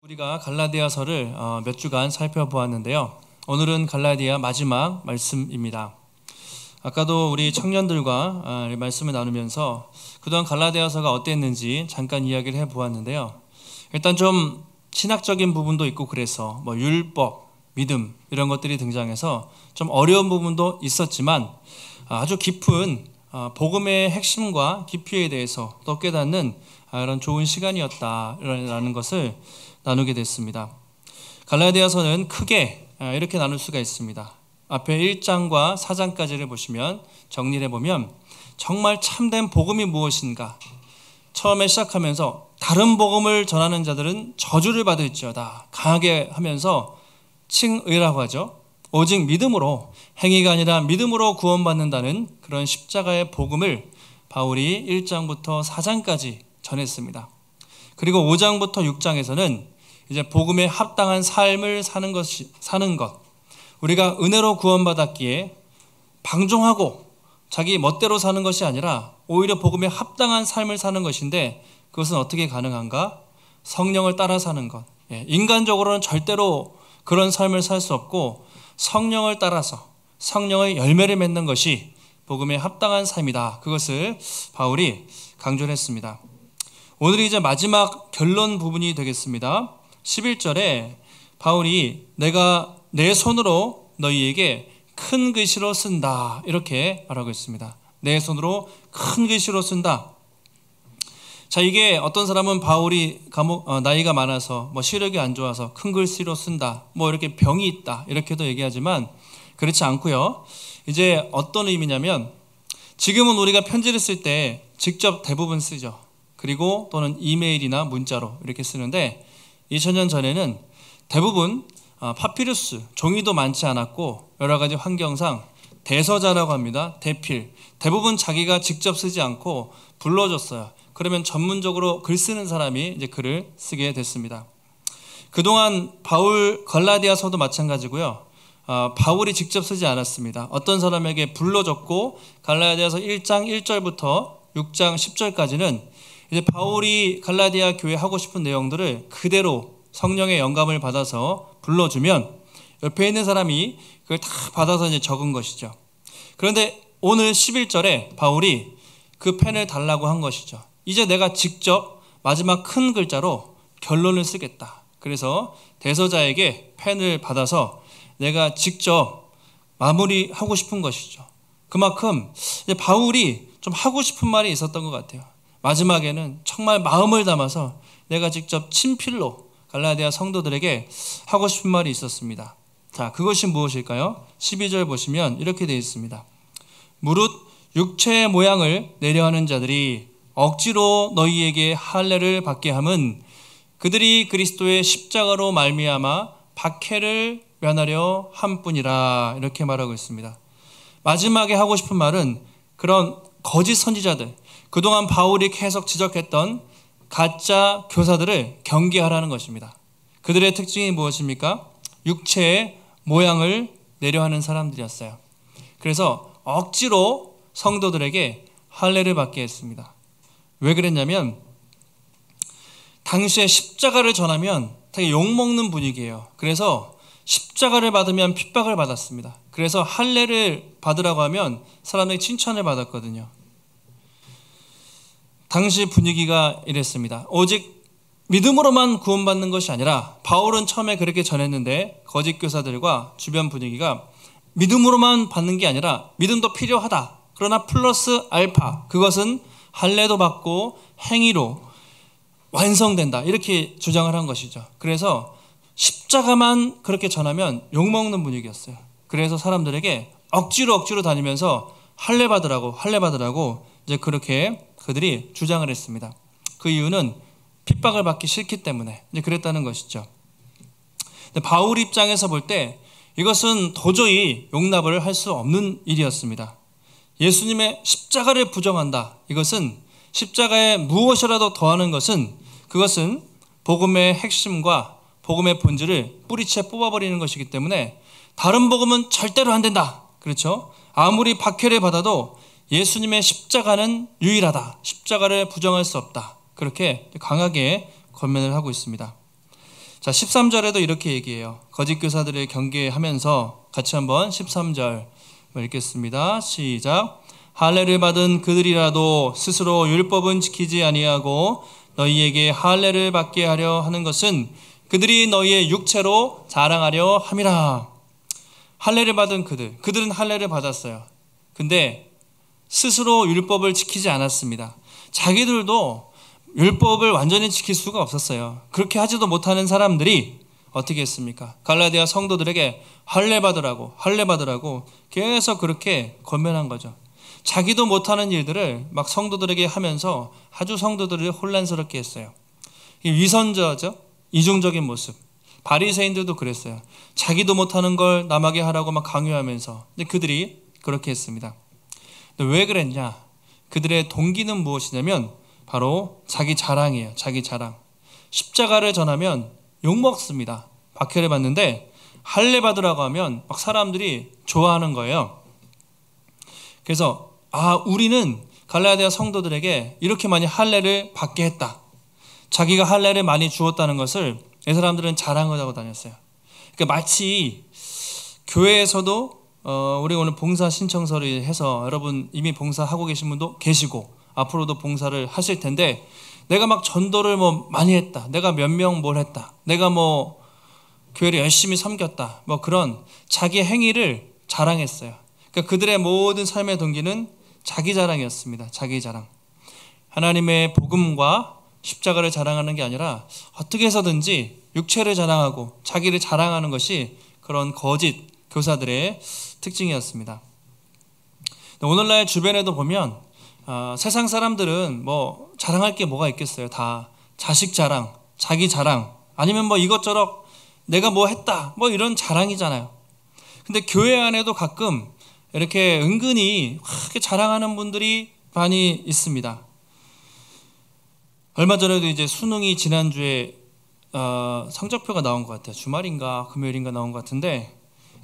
우리가 갈라디아서를 몇 주간 살펴보았는데요. 오늘은 갈라디아 마지막 말씀입니다. 아까도 우리 청년들과 말씀을 나누면서 그동안 갈라디아서가 어땠는지 잠깐 이야기를 해보았는데요. 일단 좀 신학적인 부분도 있고 그래서 율법, 믿음 이런 것들이 등장해서 좀 어려운 부분도 있었지만 아주 깊은 복음의 핵심과 깊이에 대해서 또 깨닫는 이런 좋은 시간이었다라는 것을 나누게 됐습니다. 갈라디아서는 크게 이렇게 나눌 수가 있습니다. 앞에 1장과 4장까지를 보시면 정리를 해보면 정말 참된 복음이 무엇인가, 처음에 시작하면서 다른 복음을 전하는 자들은 저주를 받을지어다 강하게 하면서 칭의라고 하죠. 오직 믿음으로, 행위가 아니라 믿음으로 구원받는다는 그런 십자가의 복음을 바울이 1장부터 4장까지 전했습니다. 그리고 5장부터 6장에서는 이제 복음에 합당한 삶을 사는 것, 우리가 은혜로 구원받았기에 방종하고 자기 멋대로 사는 것이 아니라 오히려 복음에 합당한 삶을 사는 것인데, 그것은 어떻게 가능한가? 성령을 따라 사는 것. 인간적으로는 절대로 그런 삶을 살 수 없고 성령을 따라서 성령의 열매를 맺는 것이 복음에 합당한 삶이다. 그것을 바울이 강조를 했습니다. 오늘이 이제 마지막 결론 부분이 되겠습니다. 11절에 바울이 내가 내 손으로 너희에게 큰 글씨로 쓴다 이렇게 말하고 있습니다. 내 손으로 큰 글씨로 쓴다. 자, 이게 어떤 사람은 바울이 나이가 많아서 시력이 안 좋아서 큰 글씨로 쓴다, 이렇게 병이 있다 이렇게도 얘기하지만 그렇지 않고요. 이제 어떤 의미냐면, 지금은 우리가 편지를 쓸 때 직접 대부분 쓰죠. 그리고 또는 이메일이나 문자로 이렇게 쓰는데, 2000년 전에는 대부분 파피루스, 종이도 많지 않았고 여러 가지 환경상 대서자라고 합니다. 대필, 대부분 자기가 직접 쓰지 않고 불러줬어요. 그러면 전문적으로 글 쓰는 사람이 이제 글을 쓰게 됐습니다. 그동안 바울 갈라디아서도 마찬가지고요. 바울이 직접 쓰지 않았습니다. 어떤 사람에게 불러줬고, 갈라디아서 1장 1절부터 6장 10절까지는 이제 바울이 갈라디아 교회 하고 싶은 내용들을 그대로 성령의 영감을 받아서 불러주면 옆에 있는 사람이 그걸 다 받아서 이제 적은 것이죠. 그런데 오늘 11절에 바울이 그 펜을 달라고 한 것이죠. 이제 내가 직접 마지막 큰 글자로 결론을 쓰겠다. 그래서 대서자에게 펜을 받아서 내가 직접 마무리하고 싶은 것이죠. 그만큼 이제 바울이 좀 하고 싶은 말이 있었던 것 같아요. 마지막에는 정말 마음을 담아서 내가 직접 친필로 갈라디아 성도들에게 하고 싶은 말이 있었습니다. 자, 그것이 무엇일까요? 12절 보시면 이렇게 되어 있습니다. 무릇 육체의 모양을 내려하는 자들이 억지로 너희에게 할례를 받게 함은 그들이 그리스도의 십자가로 말미암아 박해를 면하려 함뿐이라 이렇게 말하고 있습니다. 마지막에 하고 싶은 말은 그런 거짓 선지자들, 그동안 바울이 계속 지적했던 가짜 교사들을 경계하라는 것입니다. 그들의 특징이 무엇입니까? 육체의 모양을 내려하는 사람들이었어요. 그래서 억지로 성도들에게 할례를 받게 했습니다. 왜 그랬냐면, 당시에 십자가를 전하면 되게 욕먹는 분위기예요. 그래서 십자가를 받으면 핍박을 받았습니다. 그래서 할례를 받으라고 하면 사람들이 칭찬을 받았거든요. 당시 분위기가 이랬습니다. 오직 믿음으로만 구원받는 것이 아니라, 바울은 처음에 그렇게 전했는데 거짓 교사들과 주변 분위기가 믿음으로만 받는 게 아니라 믿음도 필요하다, 그러나 플러스 알파, 그것은 할례도 받고 행위로 완성된다 이렇게 주장을 한 것이죠. 그래서 십자가만 그렇게 전하면 욕먹는 분위기였어요. 그래서 사람들에게 억지로 다니면서 할례 받으라고 이제 그렇게 그들이 주장을 했습니다. 그 이유는 핍박을 받기 싫기 때문에 이제 그랬다는 것이죠. 근데 바울 입장에서 볼 때 이것은 도저히 용납을 할 수 없는 일이었습니다. 예수님의 십자가를 부정한다, 이것은 십자가에 무엇이라도 더하는 것은, 그것은 복음의 핵심과 복음의 본질을 뿌리채 뽑아버리는 것이기 때문에 다른 복음은 절대로 안 된다. 그렇죠? 아무리 박해를 받아도 예수님의 십자가는 유일하다, 십자가를 부정할 수 없다, 그렇게 강하게 권면을 하고 있습니다. 자, 13절에도 이렇게 얘기해요. 거짓 교사들을 경계하면서 같이 한번 13절 읽겠습니다. 시작. 할례를 받은 그들이라도 스스로 율법은 지키지 아니하고 너희에게 할례를 받게 하려 하는 것은 그들이 너희의 육체로 자랑하려 함이라. 할례를 받은 그들은 할례를 받았어요. 근데 스스로 율법을 지키지 않았습니다. 자기들도 율법을 완전히 지킬 수가 없었어요. 그렇게 하지도 못하는 사람들이 어떻게 했습니까? 갈라디아 성도들에게 할례 받으라고 계속 그렇게 권면한 거죠. 자기도 못하는 일들을 막 성도들에게 하면서 아주 성도들을 혼란스럽게 했어요. 위선자죠. 이중적인 모습. 바리새인들도 그랬어요. 자기도 못하는 걸 남에게 하라고 막 강요하면서. 근데 그들이 그렇게 했습니다. 근데 왜 그랬냐? 그들의 동기는 무엇이냐면 바로 자기 자랑이에요. 자기 자랑. 십자가를 전하면 욕먹습니다. 박해를 받는데 할례 받으라고 하면 막 사람들이 좋아하는 거예요. 그래서 우리는 갈라디아 성도들에게 이렇게 많이 할례를 받게 했다. 자기가 할례를 많이 주었다는 것을 이 사람들은 자랑을 하고 다녔어요. 그러니까 마치 교회에서도 우리 오늘 봉사 신청서를 해서 여러분 이미 봉사하고 계신 분도 계시고 앞으로도 봉사를 하실 텐데 내가 막 전도를 뭐 많이 했다. 내가 몇 명 뭘 했다. 내가 뭐 교회를 열심히 섬겼다. 뭐 그런 자기 행위를 자랑했어요. 그러니까 그들의 모든 삶의 동기는 자기 자랑이었습니다. 자기 자랑. 하나님의 복음과 십자가를 자랑하는 게 아니라 어떻게 해서든지 육체를 자랑하고 자기를 자랑하는 것이 그런 거짓 교사들의 특징이었습니다. 오늘날 주변에도 보면 세상 사람들은 뭐 자랑할 게 뭐가 있겠어요. 다 자식 자랑, 자기 자랑, 아니면 뭐 이것저것 내가 뭐 했다, 뭐 이런 자랑이잖아요. 근데 교회 안에도 가끔 이렇게 은근히 크게 자랑하는 분들이 많이 있습니다. 얼마 전에도 이제 수능이 지난주에 성적표가 나온 것 같아요. 주말인가 금요일인가 나온 것 같은데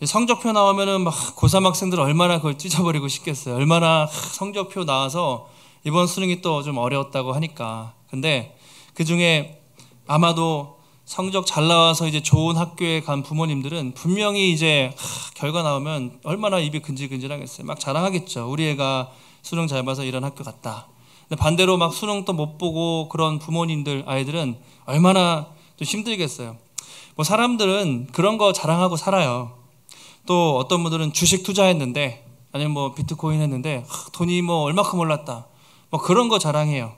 성적표 나오면은 막 고3 학생들 얼마나 그걸 찢어버리고 싶겠어요. 얼마나 성적표 나와서 이번 수능이 또 좀 어려웠다고 하니까. 근데 그 중에 아마도 성적 잘 나와서 이제 좋은 학교에 간 부모님들은 분명히 이제 결과 나오면 얼마나 입이 근질근질하겠어요. 막 자랑하겠죠. 우리 애가 수능 잘 봐서 이런 학교 갔다. 근데 반대로 막 수능 또 못 보고 그런 부모님들 아이들은 얼마나 좀 힘들겠어요. 뭐 사람들은 그런 거 자랑하고 살아요. 또 어떤 분들은 주식 투자했는데 아니면 뭐 비트코인 했는데 돈이 뭐 얼마큼 올랐다. 뭐 그런 거 자랑해요.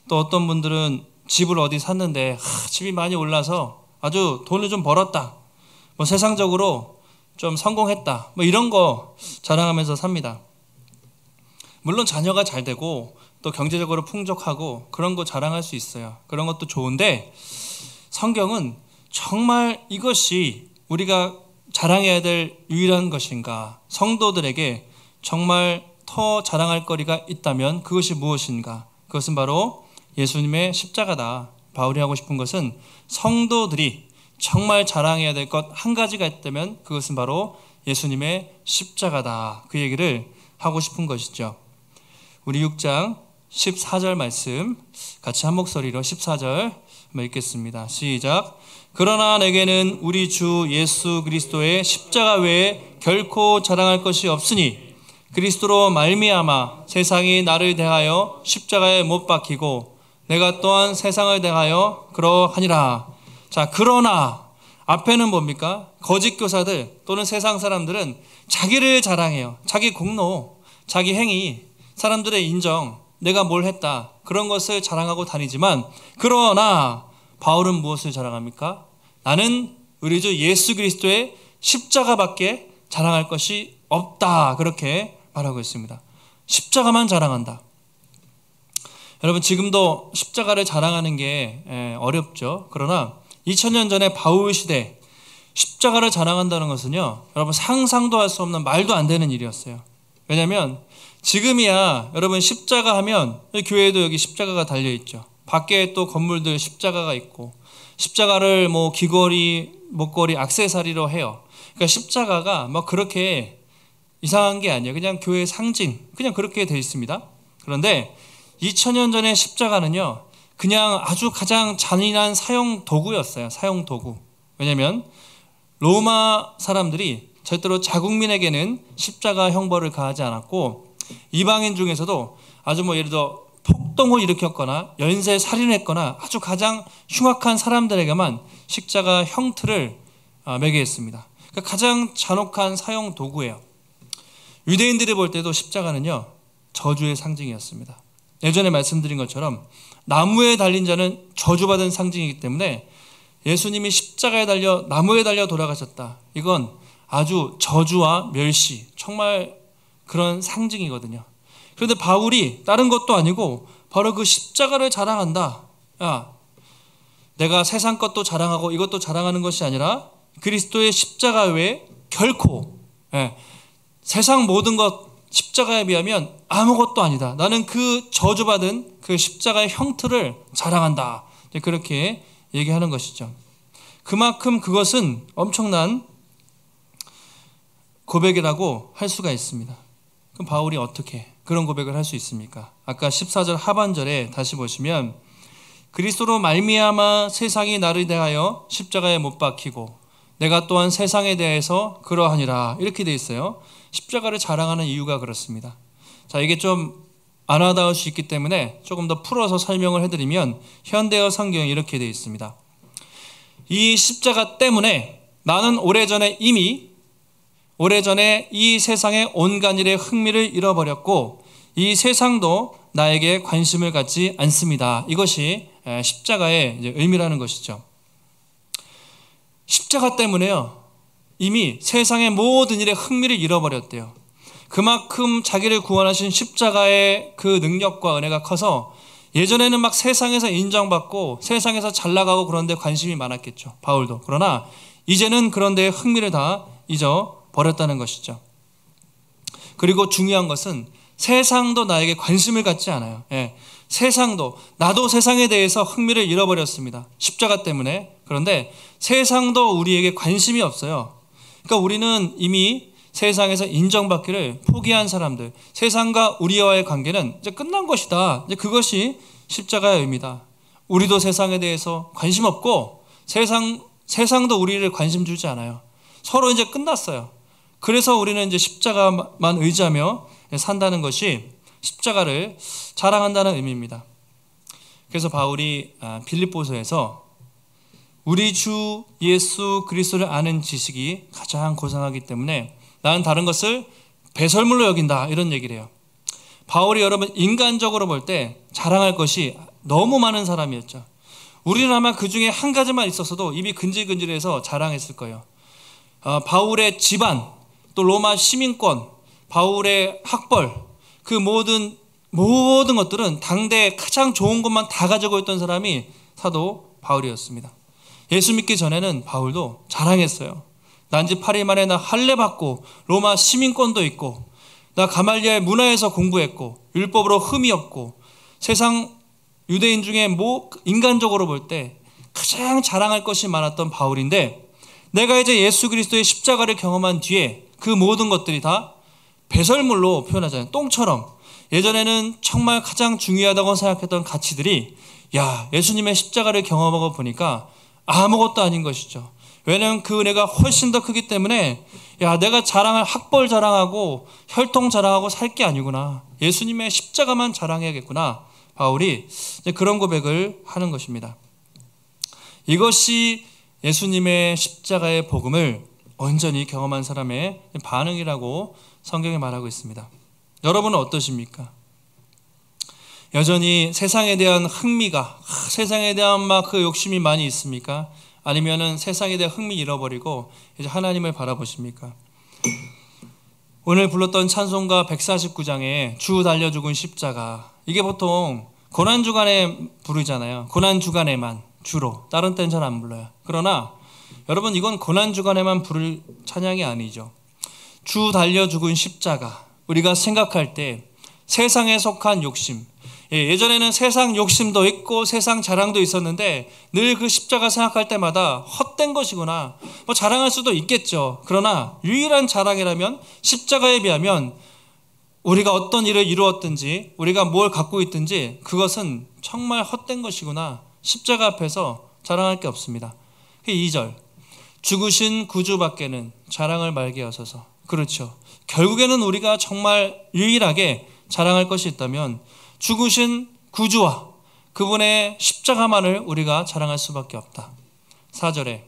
또 어떤 분들은 집을 어디 샀는데 집이 많이 올라서 아주 돈을 좀 벌었다. 뭐 세상적으로 좀 성공했다. 뭐 이런 거 자랑하면서 삽니다. 물론 자녀가 잘 되고 또 경제적으로 풍족하고 그런 거 자랑할 수 있어요. 그런 것도 좋은데 성경은 정말 이것이 우리가 자랑해야 될 유일한 것인가? 성도들에게 정말 더 자랑할 거리가 있다면 그것이 무엇인가? 그것은 바로 예수님의 십자가다. 바울이 하고 싶은 것은 성도들이 정말 자랑해야 될 것 한 가지가 있다면 그것은 바로 예수님의 십자가다. 그 얘기를 하고 싶은 것이죠. 우리 6장 14절 말씀 같이 한 목소리로 14절 읽겠습니다. 시작. 그러나 내게는 우리 주 예수 그리스도의 십자가 외에 결코 자랑할 것이 없으니 그리스도로 말미암아 세상이 나를 대하여 십자가에 못 박히고 내가 또한 세상을 대하여 그러하니라. 자, 그러나 앞에는 뭡니까? 거짓 교사들 또는 세상 사람들은 자기를 자랑해요. 자기 공로, 자기 행위, 사람들의 인정, 내가 뭘 했다. 그런 것을 자랑하고 다니지만 그러나 바울은 무엇을 자랑합니까? 나는 우리 주 예수 그리스도의 십자가밖에 자랑할 것이 없다. 그렇게 말하고 있습니다. 십자가만 자랑한다. 여러분 지금도 십자가를 자랑하는 게 어렵죠. 그러나 2000년 전에 바울 시대 십자가를 자랑한다는 것은요, 여러분 상상도 할 수 없는 말도 안 되는 일이었어요. 왜냐하면 지금이야 여러분 십자가 하면 교회에도 여기 십자가가 달려있죠. 밖에 또 건물들 십자가가 있고 십자가를 뭐 귀걸이, 목걸이, 액세서리로 해요. 그러니까 십자가가 막 그렇게 이상한 게 아니에요. 그냥 교회의 상징, 그냥 그렇게 되어 있습니다. 그런데 2000년 전의 십자가는요, 그냥 아주 가장 잔인한 사형 도구였어요. 사형 도구. 왜냐하면 로마 사람들이 절대로 자국민에게는 십자가 형벌을 가하지 않았고, 이방인 중에서도 아주 예를 들어 폭동을 일으켰거나 연쇄 살인했거나 아주 가장 흉악한 사람들에게만 십자가 형틀을 매게 했습니다. 그러니까 가장 잔혹한 사형 도구예요. 유대인들이 볼 때도 십자가는요, 저주의 상징이었습니다. 예전에 말씀드린 것처럼 나무에 달린 자는 저주받은 상징이기 때문에 예수님이 십자가에 달려 나무에 달려 돌아가셨다. 이건 아주 저주와 멸시, 정말 그런 상징이거든요. 그런데 바울이 다른 것도 아니고 바로 그 십자가를 자랑한다. 야, 내가 세상 것도 자랑하고 이것도 자랑하는 것이 아니라 그리스도의 십자가 외에 결코 세상 모든 것 십자가에 비하면 아무것도 아니다. 나는 그 저주받은 그 십자가의 형틀을 자랑한다. 그렇게 얘기하는 것이죠. 그만큼 그것은 엄청난 고백이라고 할 수가 있습니다. 그럼 바울이 어떻게 그런 고백을 할 수 있습니까? 아까 14절 하반절에 다시 보시면 그리스도로 말미암아 세상이 나를 대하여 십자가에 못 박히고 내가 또한 세상에 대해서 그러하니라, 이렇게 돼 있어요. 십자가를 자랑하는 이유가 그렇습니다. 자, 이게 좀 안 와닿을 수 있기 때문에 조금 더 풀어서 설명을 해드리면 현대어 성경에 이렇게 돼 있습니다. 이 십자가 때문에 나는 오래전에 이 세상의 온갖 일에 흥미를 잃어버렸고 이 세상도 나에게 관심을 갖지 않습니다. 이것이 십자가의 의미라는 것이죠. 십자가 때문에요, 이미 세상의 모든 일에 흥미를 잃어버렸대요. 그만큼 자기를 구원하신 십자가의 그 능력과 은혜가 커서 예전에는 막 세상에서 인정받고 세상에서 잘 나가고 그런 데 관심이 많았겠죠, 바울도. 그러나 이제는 그런 데에 흥미를 다 잊어버렸다는 것이죠. 그리고 중요한 것은 세상도 나에게 관심을 갖지 않아요. 세상도, 나도 세상에 대해서 흥미를 잃어버렸습니다, 십자가 때문에. 그런데 세상도 우리에게 관심이 없어요. 그러니까 우리는 이미 세상에서 인정받기를 포기한 사람들, 세상과 우리와의 관계는 이제 끝난 것이다. 이제 그것이 십자가의 의미다. 우리도 세상에 대해서 관심 없고 세상도 우리를 관심 주지 않아요. 서로 이제 끝났어요. 그래서 우리는 이제 십자가만 의지하며 산다는 것이 십자가를 자랑한다는 의미입니다. 그래서 바울이 빌립보서에서 우리 주 예수 그리스도를 아는 지식이 가장 고상하기 때문에 나는 다른 것을 배설물로 여긴다, 이런 얘기를 해요. 바울이 여러분 인간적으로 볼 때 자랑할 것이 너무 많은 사람이었죠. 우리는 아마 그 중에 한 가지만 있었어도 입이 근질근질해서 자랑했을 거예요. 바울의 집안, 또 로마 시민권, 바울의 학벌, 그 모든 것들은 당대에 가장 좋은 것만 다 가지고 있던 사람이 사도 바울이었습니다. 예수 믿기 전에는 바울도 자랑했어요. 난지 8일 만에 나 할례 받고 로마 시민권도 있고 나 가말리엘 문화에서 공부했고 율법으로 흠이 없고 세상 유대인 중에 인간적으로 볼 때 가장 자랑할 것이 많았던 바울인데, 내가 이제 예수 그리스도의 십자가를 경험한 뒤에 그 모든 것들이 다 배설물로 표현하잖아요. 똥처럼. 예전에는 정말 가장 중요하다고 생각했던 가치들이 예수님의 십자가를 경험하고 보니까 아무것도 아닌 것이죠. 왜냐하면 그 은혜가 훨씬 더 크기 때문에 내가 자랑할 학벌 자랑하고 혈통 자랑하고 살 게 아니구나, 예수님의 십자가만 자랑해야겠구나. 바울이 그런 고백을 하는 것입니다. 이것이 예수님의 십자가의 복음을 온전히 경험한 사람의 반응이라고 성경에 말하고 있습니다. 여러분은 어떠십니까? 여전히 세상에 대한 흥미가, 세상에 대한 그 욕심이 많이 있습니까? 아니면은 세상에 대한 흥미 잃어버리고 이제 하나님을 바라보십니까? 오늘 불렀던 찬송가 149장에 주 달려 죽은 십자가, 이게 보통 고난주간에 부르잖아요. 고난주간에만 주로, 다른 때는 잘 안 불러요. 그러나 여러분, 이건 고난주간에만 부를 찬양이 아니죠. 주 달려 죽은 십자가, 우리가 생각할 때 세상에 속한 욕심, 예전에는 세상 욕심도 있고 세상 자랑도 있었는데 늘 그 십자가 생각할 때마다 헛된 것이구나, 자랑할 수도 있겠죠. 그러나 유일한 자랑이라면 십자가에 비하면 우리가 어떤 일을 이루었든지 우리가 뭘 갖고 있든지 그것은 정말 헛된 것이구나. 십자가 앞에서 자랑할 게 없습니다. 2절 죽으신 구주밖에는 자랑을 말게 하소서. 그렇죠. 결국에는 우리가 정말 유일하게 자랑할 것이 있다면 죽으신 구주와 그분의 십자가만을 우리가 자랑할 수밖에 없다. 4절에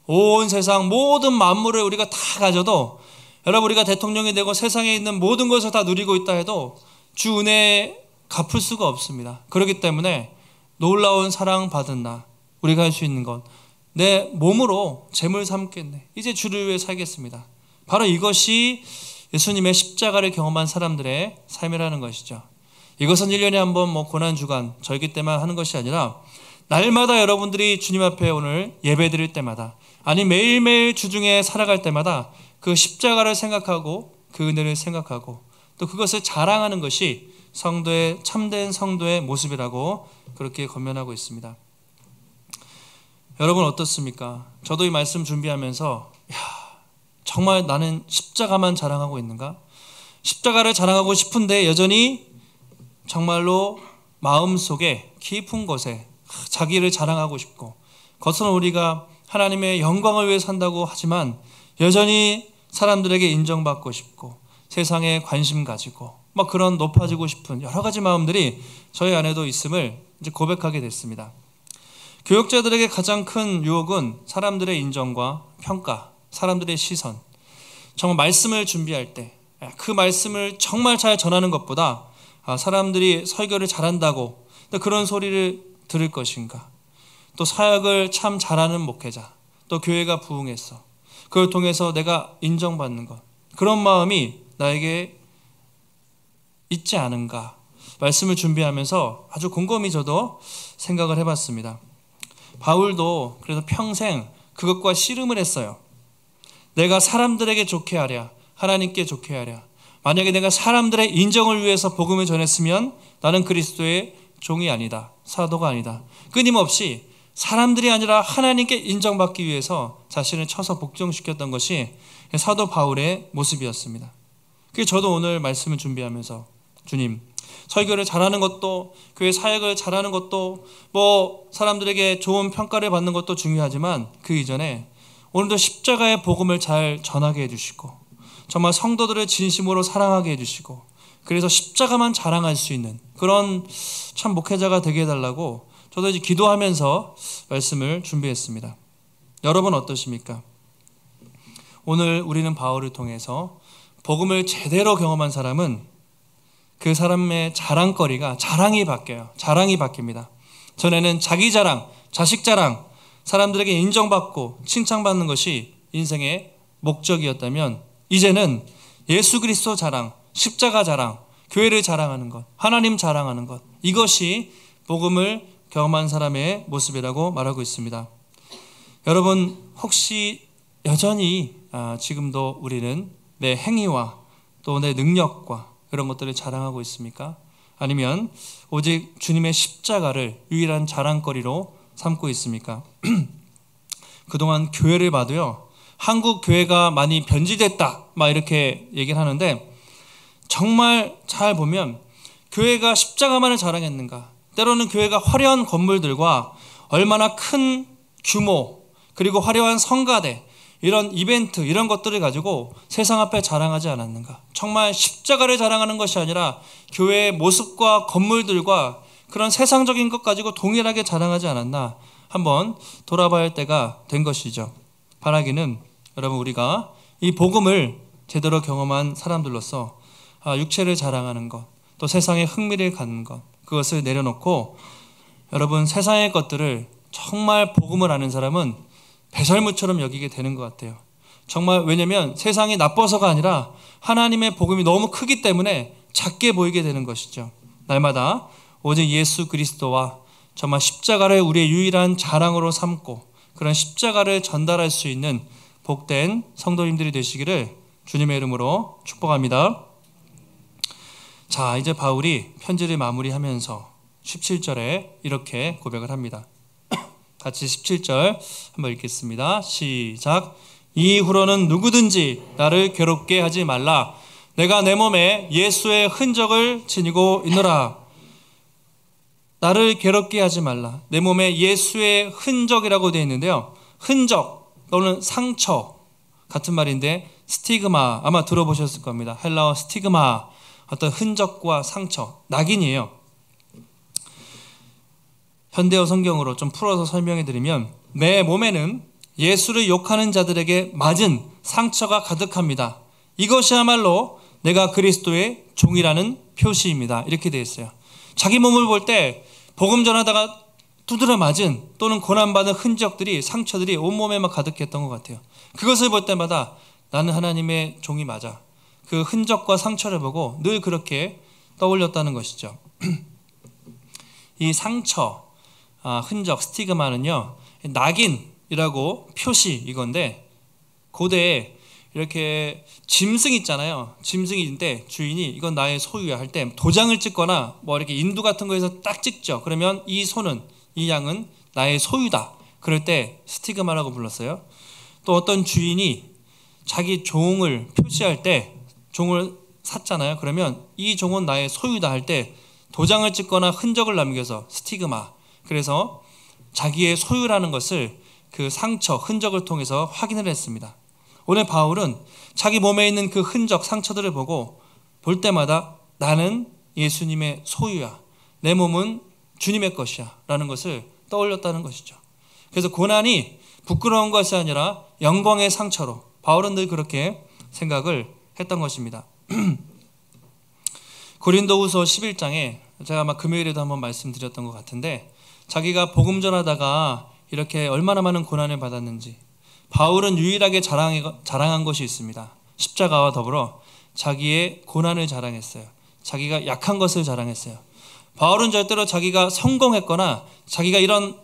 온 세상 모든 만물을 우리가 다 가져도 여러분 우리가 대통령이 되고 세상에 있는 모든 것을 다 누리고 있다 해도 주 은혜에 갚을 수가 없습니다. 그렇기 때문에 놀라운 사랑 받은 나 우리가 할 수 있는 것 내 몸으로 재물 삼겠네. 이제 주를 위해 살겠습니다. 바로 이것이 예수님의 십자가를 경험한 사람들의 삶이라는 것이죠. 이것은 1년에 한 번 고난주간 절기 때만 하는 것이 아니라 날마다 여러분들이 주님 앞에 오늘 예배 드릴 때마다 아니 매일매일 주중에 살아갈 때마다 그 십자가를 생각하고 그 은혜를 생각하고 또 그것을 자랑하는 것이 성도의 참된 성도의 모습이라고 그렇게 권면하고 있습니다. 여러분 어떻습니까? 저도 이 말씀 준비하면서 정말 나는 십자가만 자랑하고 있는가? 십자가를 자랑하고 싶은데 여전히 정말로 마음속에 깊은 곳에 자기를 자랑하고 싶고 겉으로는 우리가 하나님의 영광을 위해 산다고 하지만 여전히 사람들에게 인정받고 싶고 세상에 관심 가지고 그런 높아지고 싶은 여러 가지 마음들이 저희 안에도 있음을 이제 고백하게 됐습니다. 교역자들에게 가장 큰 유혹은 사람들의 인정과 평가, 사람들의 시선. 정말 말씀을 준비할 때 그 말씀을 정말 잘 전하는 것보다 사람들이 설교를 잘한다고 그런 소리를 들을 것인가. 또 사역을 참 잘하는 목회자, 또 교회가 부흥했어. 그걸 통해서 내가 인정받는 것. 그런 마음이 나에게 있지 않은가. 말씀을 준비하면서 아주 곰곰이 저도 생각을 해봤습니다. 바울도 그래서 평생 그것과 씨름을 했어요. 내가 사람들에게 좋게 하랴, 하나님께 좋게 하랴. 만약에 내가 사람들의 인정을 위해서 복음을 전했으면 나는 그리스도의 종이 아니다, 사도가 아니다. 끊임없이 사람들이 아니라 하나님께 인정받기 위해서 자신을 쳐서 복종시켰던 것이 사도 바울의 모습이었습니다. 그게 저도 오늘 말씀을 준비하면서 주님, 설교를 잘하는 것도 교회 사역을 잘하는 것도 사람들에게 좋은 평가를 받는 것도 중요하지만 그 이전에 오늘도 십자가의 복음을 잘 전하게 해주시고 정말 성도들을 진심으로 사랑하게 해주시고 그래서 십자가만 자랑할 수 있는 그런 참 목회자가 되게 해달라고 저도 이제 기도하면서 말씀을 준비했습니다. 여러분 어떠십니까? 오늘 우리는 바울을 통해서 복음을 제대로 경험한 사람은 그 사람의 자랑거리가 자랑이 바뀌어요. 자랑이 바뀝니다. 전에는 자기 자랑, 자식 자랑, 사람들에게 인정받고 칭찬받는 것이 인생의 목적이었다면 이제는 예수 그리스도 자랑, 십자가 자랑, 교회를 자랑하는 것, 하나님 자랑하는 것, 이것이 복음을 경험한 사람의 모습이라고 말하고 있습니다. 여러분 혹시 여전히 지금도 우리는 내 행위와 또 내 능력과 그런 것들을 자랑하고 있습니까? 아니면 오직 주님의 십자가를 유일한 자랑거리로 삼고 있습니까? 그동안 교회를 봐도요, 한국 교회가 많이 변질됐다 이렇게 얘기를 하는데 정말 잘 보면 교회가 십자가만을 자랑했는가? 때로는 교회가 화려한 건물들과 얼마나 큰 규모 그리고 화려한 성가대 이런 이벤트 이런 것들을 가지고 세상 앞에 자랑하지 않았는가? 정말 십자가를 자랑하는 것이 아니라 교회의 모습과 건물들과 그런 세상적인 것 가지고 동일하게 자랑하지 않았나? 한번 돌아봐야 할 때가 된 것이죠. 바라기는 여러분 우리가 이 복음을 제대로 경험한 사람들로서 육체를 자랑하는 것, 또 세상에 흥미를 갖는 것, 그것을 내려놓고 여러분 세상의 것들을 정말 복음을 아는 사람은 배설물처럼 여기게 되는 것 같아요. 정말 왜냐하면 세상이 나빠서가 아니라 하나님의 복음이 너무 크기 때문에 작게 보이게 되는 것이죠. 날마다 오직 예수 그리스도와 정말 십자가를 우리의 유일한 자랑으로 삼고 그런 십자가를 전달할 수 있는 복된 성도님들이 되시기를 주님의 이름으로 축복합니다. 자, 이제 바울이 편지를 마무리하면서 17절에 이렇게 고백을 합니다. 같이 17절 한번 읽겠습니다. 시작. 이후로는 누구든지 나를 괴롭게 하지 말라. 내가 내 몸에 예수의 흔적을 지니고 있노라. 나를 괴롭게 하지 말라. 내 몸에 예수의 흔적이라고 되어 있는데요. 흔적 또는 상처 같은 말인데 스티그마, 아마 들어보셨을 겁니다. 헬라어 스티그마, 어떤 흔적과 상처, 낙인이에요. 현대어 성경으로 좀 풀어서 설명해 드리면, 내 몸에는 예수를 욕하는 자들에게 맞은 상처가 가득합니다. 이것이야말로 내가 그리스도의 종이라는 표시입니다. 이렇게 되어 있어요. 자기 몸을 볼 때 복음 전하다가 두드려 맞은 또는 고난받은 흔적들이, 상처들이 온몸에 막 가득했던 것 같아요. 그것을 볼 때마다 나는 하나님의 종이 맞아. 그 흔적과 상처를 보고 늘 그렇게 떠올렸다는 것이죠. 이 상처, 흔적, 스티그마는요, 낙인이라고 표시 이건데, 고대에 이렇게 짐승 있잖아요. 짐승인데 주인이 이건 나의 소유야 할 때 도장을 찍거나 뭐 이렇게 인두 같은 거에서 딱 찍죠. 그러면 이 소는, 이 양은 나의 소유다. 그럴 때 스티그마라고 불렀어요. 또 어떤 주인이 자기 종을 표시할 때, 종을 샀잖아요. 그러면 이 종은 나의 소유다 할 때 도장을 찍거나 흔적을 남겨서 스티그마. 그래서 자기의 소유라는 것을 그 상처, 흔적을 통해서 확인을 했습니다. 오늘 바울은 자기 몸에 있는 그 흔적, 상처들을 보고 볼 때마다 나는 예수님의 소유야. 내 몸은 주님의 것이야. 라는 것을 떠올렸다는 것이죠. 그래서 고난이 부끄러운 것이 아니라 영광의 상처로, 바울은 늘 그렇게 생각을 했던 것입니다. 고린도후서 11장에 제가 아마 금요일에도 한번 말씀드렸던 것 같은데, 자기가 복음 전하다가 이렇게 얼마나 많은 고난을 받았는지, 바울은 유일하게 자랑한 것이 있습니다. 십자가와 더불어 자기의 고난을 자랑했어요. 자기가 약한 것을 자랑했어요. 바울은 절대로 자기가 성공했거나 자기가 이런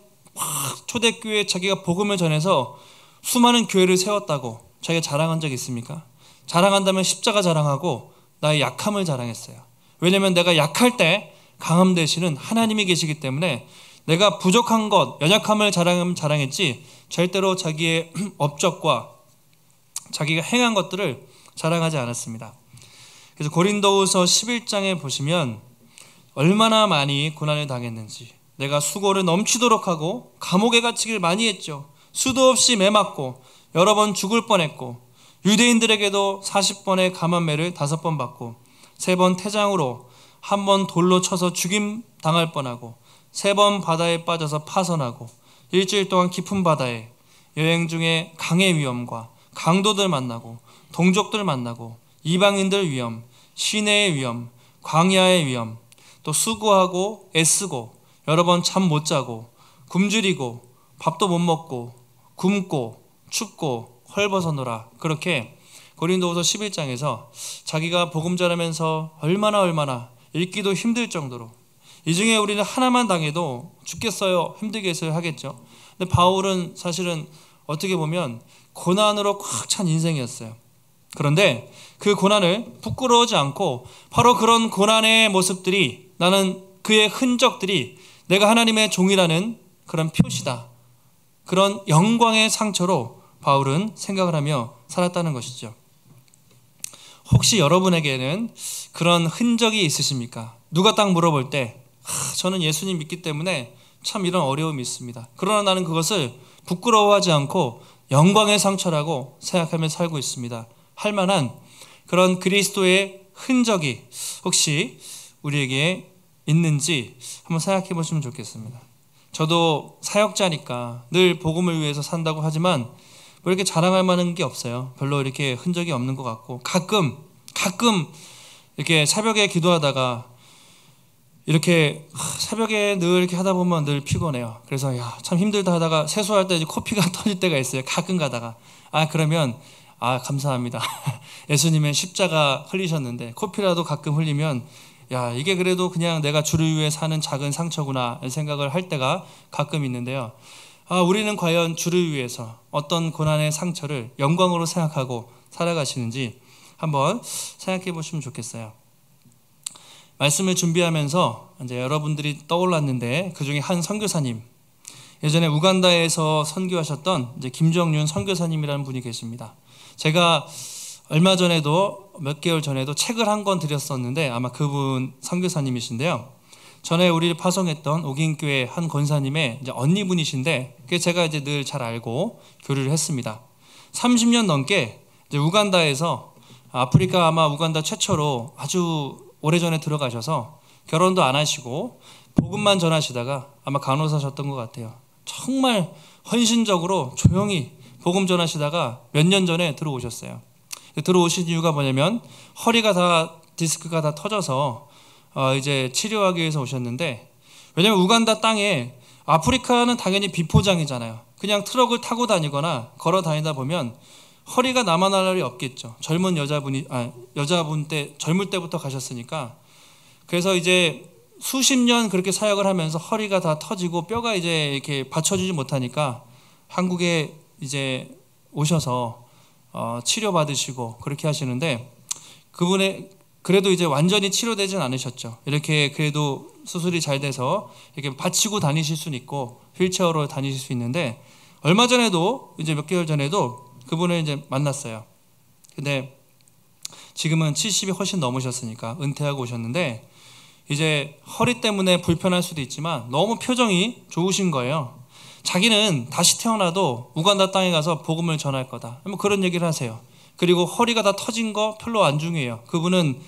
초대교회에 자기가 복음을 전해서 수많은 교회를 세웠다고 자기가 자랑한 적 있습니까? 자랑한다면 십자가 자랑하고 나의 약함을 자랑했어요. 왜냐하면 내가 약할 때 강함 되시는 하나님이 계시기 때문에 내가 부족한 것, 연약함을 자랑했지 절대로 자기의 업적과 자기가 행한 것들을 자랑하지 않았습니다. 그래서 고린도후서 11장에 보시면 얼마나 많이 고난을 당했는지, 내가 수고를 넘치도록 하고 감옥에 갇히길 많이 했죠. 수도 없이 매맞고 여러 번 죽을 뻔했고, 유대인들에게도 40번의 감한매를 5번 받고, 3번 태장으로, 1번 돌로 쳐서 죽임 당할 뻔하고, 3번 바다에 빠져서 파선하고, 일주일 동안 깊은 바다에, 여행 중에 강의 위험과 강도들 만나고, 동족들 만나고, 이방인들 위험, 시내의 위험, 광야의 위험, 또 수고하고 애쓰고 여러 번 잠 못 자고 굶주리고 밥도 못 먹고 굶고 춥고 헐벗어노라. 그렇게 고린도후서 11장에서 자기가 복음 전하면서 얼마나 읽기도 힘들 정도로, 이 중에 우리는 하나만 당해도 죽겠어요, 힘들겠어요 하겠죠. 근데 바울은 사실은 어떻게 보면 고난으로 꽉 찬 인생이었어요. 그런데 그 고난을 부끄러워하지 않고 바로 그런 고난의 모습들이, 나는 그의 흔적들이 내가 하나님의 종이라는 그런 표시다, 그런 영광의 상처로 바울은 생각을 하며 살았다는 것이죠. 혹시 여러분에게는 그런 흔적이 있으십니까? 누가 딱 물어볼 때 저는 예수님 믿기 때문에 참 이런 어려움이 있습니다. 그러나 나는 그것을 부끄러워하지 않고 영광의 상처라고 생각하며 살고 있습니다. 할 만한 그런 그리스도의 흔적이 혹시 우리에게 있는지 한번 생각해 보시면 좋겠습니다. 저도 사역자니까 늘 복음을 위해서 산다고 하지만 뭐 이렇게 자랑할 만한 게 없어요. 별로 이렇게 흔적이 없는 것 같고, 가끔 이렇게 새벽에 기도하다가 이렇게 새벽에 늘 이렇게 하다 보면 늘 피곤해요. 그래서 참 힘들다 하다가 세수할 때 이제 코피가 터질 때가 있어요. 가끔 가다가 그러면 감사합니다. 예수님의 십자가 흘리셨는데 코피라도 가끔 흘리면 이게 그래도 그냥 내가 주를 위해 사는 작은 상처구나 생각을 할 때가 가끔 있는데요. 우리는 과연 주를 위해서 어떤 고난의 상처를 영광으로 생각하고 살아가시는지 한번 생각해 보시면 좋겠어요. 말씀을 준비하면서 이제 여러분들이 떠올랐는데, 그 중에 한 선교사님, 예전에 우간다에서 선교하셨던 이제 김정윤 선교사님이라는 분이 계십니다. 제가 얼마 전에도 몇 개월 전에도 책을 한 권 드렸었는데 아마 그분 선교사님이신데요. 전에 우리를 파송했던 옥인교회 한 권사님의 이제 언니분이신데 제가 이제 늘 잘 알고 교류를 했습니다. 30년 넘게 이제 우간다에서 아프리카 아마 우간다 최초로 아주 오래전에 들어가셔서 결혼도 안 하시고 복음만 전하시다가 아마 간호사셨던 것 같아요. 정말 헌신적으로 조용히 복음 전하시다가 몇 년 전에 들어오셨어요. 들어오신 이유가 뭐냐면 허리가 다 디스크가 다 터져서 이제 치료하기 위해서 오셨는데, 왜냐면 우간다 땅에 아프리카는 당연히 비포장이잖아요. 그냥 트럭을 타고 다니거나 걸어 다니다 보면 허리가 남아날 날이 없겠죠. 젊은 여자분 때 젊을 때부터 가셨으니까. 그래서 이제 수십 년 그렇게 사역을 하면서 허리가 다 터지고 뼈가 이제 이렇게 받쳐주지 못하니까 한국에 이제 오셔서 치료받으시고 그렇게 하시는데, 그분의 그래도 이제 완전히 치료되진 않으셨죠. 이렇게 그래도 수술이 잘 돼서 이렇게 받치고 다니실 수는 있고 휠체어로 다니실 수 있는데, 얼마 전에도 이제 몇 개월 전에도 그분을 이제 만났어요. 근데 지금은 70이 훨씬 넘으셨으니까 은퇴하고 오셨는데, 이제 허리 때문에 불편할 수도 있지만 너무 표정이 좋으신 거예요. 자기는 다시 태어나도 우간다 땅에 가서 복음을 전할 거다, 뭐 그런 얘기를 하세요. 그리고 허리가 다 터진 거 별로 안 중요해요. 그분은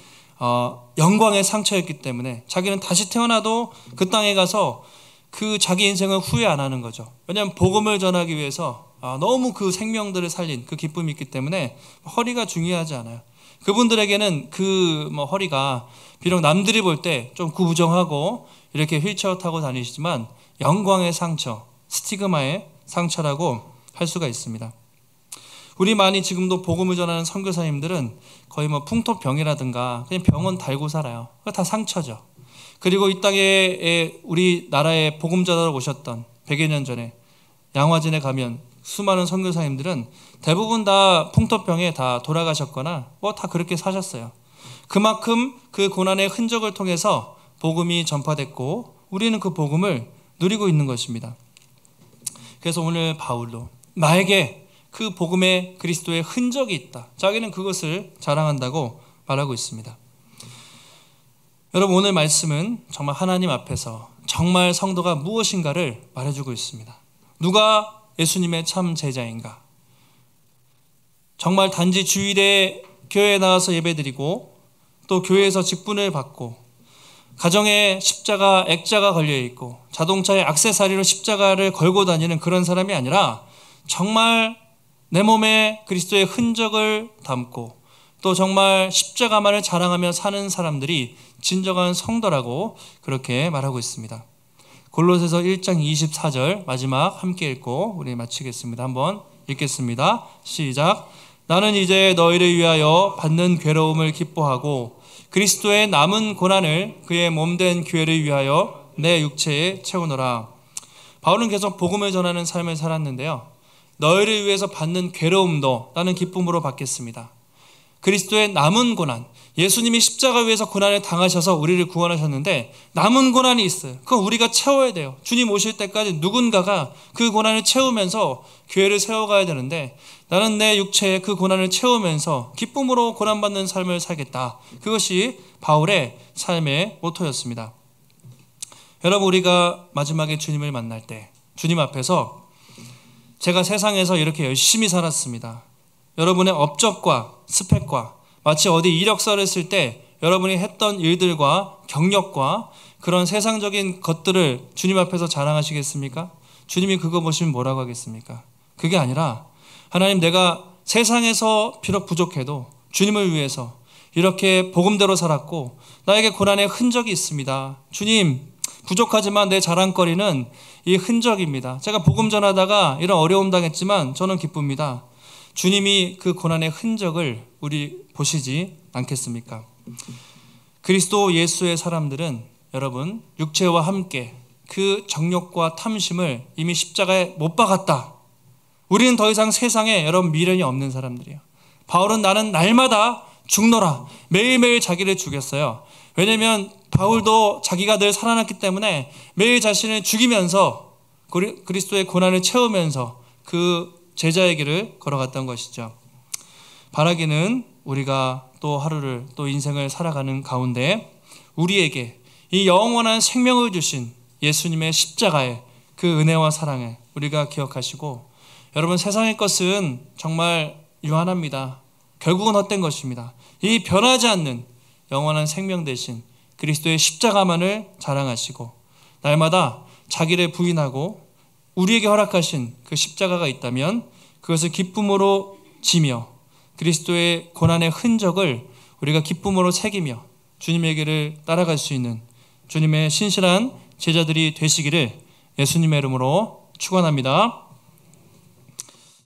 영광의 상처였기 때문에 자기는 다시 태어나도 그 땅에 가서 그 자기 인생을 후회 안 하는 거죠. 왜냐하면 복음을 전하기 위해서 너무 그 생명들을 살린 그 기쁨이 있기 때문에 허리가 중요하지 않아요. 그분들에게는 그 허리가 비록 남들이 볼 때 좀 구부정하고 이렇게 휠체어 타고 다니시지만 영광의 상처, 스티그마의 상처라고 할 수가 있습니다. 우리 많이 지금도 복음을 전하는 선교사님들은 거의 풍토병이라든가 그냥 병원 달고 살아요. 그거 다 상처죠. 그리고 이 땅에 우리나라에 복음 전하러 오셨던 100여 년 전에 양화진에 가면 수많은 선교사님들은 대부분 다 풍토병에 다 돌아가셨거나 다 그렇게 사셨어요. 그만큼 그 고난의 흔적을 통해서 복음이 전파됐고 우리는 그 복음을 누리고 있는 것입니다. 그래서 오늘 바울도 나에게 그 복음의 그리스도의 흔적이 있다, 자기는 그것을 자랑한다고 말하고 있습니다. 여러분, 오늘 말씀은 정말 하나님 앞에서 정말 성도가 무엇인가를 말해주고 있습니다. 누가 예수님의 참 제자인가? 정말 단지 주일에 교회에 나와서 예배드리고 또 교회에서 직분을 받고 가정에 십자가, 액자가 걸려있고 자동차에 액세서리로 십자가를 걸고 다니는 그런 사람이 아니라 정말 내 몸에 그리스도의 흔적을 담고 또 정말 십자가만을 자랑하며 사는 사람들이 진정한 성도라고 그렇게 말하고 있습니다. 골로새서 1장 24절 마지막 함께 읽고 우리 마치겠습니다. 한번 읽겠습니다. 시작. 나는 이제 너희를 위하여 받는 괴로움을 기뻐하고 그리스도의 남은 고난을 그의 몸된 교회를 위하여 내 육체에 채우노라. 바울은 계속 복음을 전하는 삶을 살았는데요, 너희를 위해서 받는 괴로움도 나는 기쁨으로 받겠습니다. 그리스도의 남은 고난, 예수님이 십자가 위에서 고난을 당하셔서 우리를 구원하셨는데 남은 고난이 있어요. 그건 우리가 채워야 돼요. 주님 오실 때까지 누군가가 그 고난을 채우면서 교회를 세워가야 되는데, 나는 내 육체에 그 고난을 채우면서 기쁨으로 고난받는 삶을 살겠다. 그것이 바울의 삶의 모토였습니다. 여러분, 우리가 마지막에 주님을 만날 때 주님 앞에서 제가 세상에서 이렇게 열심히 살았습니다, 여러분의 업적과 스펙과 마치 어디 이력서를 쓸 때 여러분이 했던 일들과 경력과 그런 세상적인 것들을 주님 앞에서 자랑하시겠습니까? 주님이 그거 보시면 뭐라고 하겠습니까? 그게 아니라, 하나님, 내가 세상에서 비록 부족해도 주님을 위해서 이렇게 복음대로 살았고 나에게 고난의 흔적이 있습니다. 주님, 부족하지만 내 자랑거리는 이 흔적입니다. 제가 복음 전하다가 이런 어려움 당했지만 저는 기쁩니다. 주님이 그 고난의 흔적을 우리 보시지 않겠습니까? 그리스도 예수의 사람들은 여러분, 육체와 함께 그 정욕과 탐심을 이미 십자가에 못 박았다. 우리는 더 이상 세상에 여러분 미련이 없는 사람들이에요. 바울은 나는 날마다 죽노라, 매일매일 자기를 죽였어요. 왜냐하면 바울도 자기가 늘 살아났기 때문에 매일 자신을 죽이면서 그리스도의 고난을 채우면서 그 제자의 길을 걸어갔던 것이죠. 바라기는 우리가 또 하루를 또 인생을 살아가는 가운데 우리에게 이 영원한 생명을 주신 예수님의 십자가의 그 은혜와 사랑을 우리가 기억하시고, 여러분, 세상의 것은 정말 유한합니다. 결국은 헛된 것입니다. 이 변하지 않는 영원한 생명 대신 그리스도의 십자가만을 자랑하시고, 날마다 자기를 부인하고 우리에게 허락하신 그 십자가가 있다면 그것을 기쁨으로 지며 그리스도의 고난의 흔적을 우리가 기쁨으로 새기며 주님의 길을 따라갈 수 있는 주님의 신실한 제자들이 되시기를 예수님의 이름으로 축원합니다.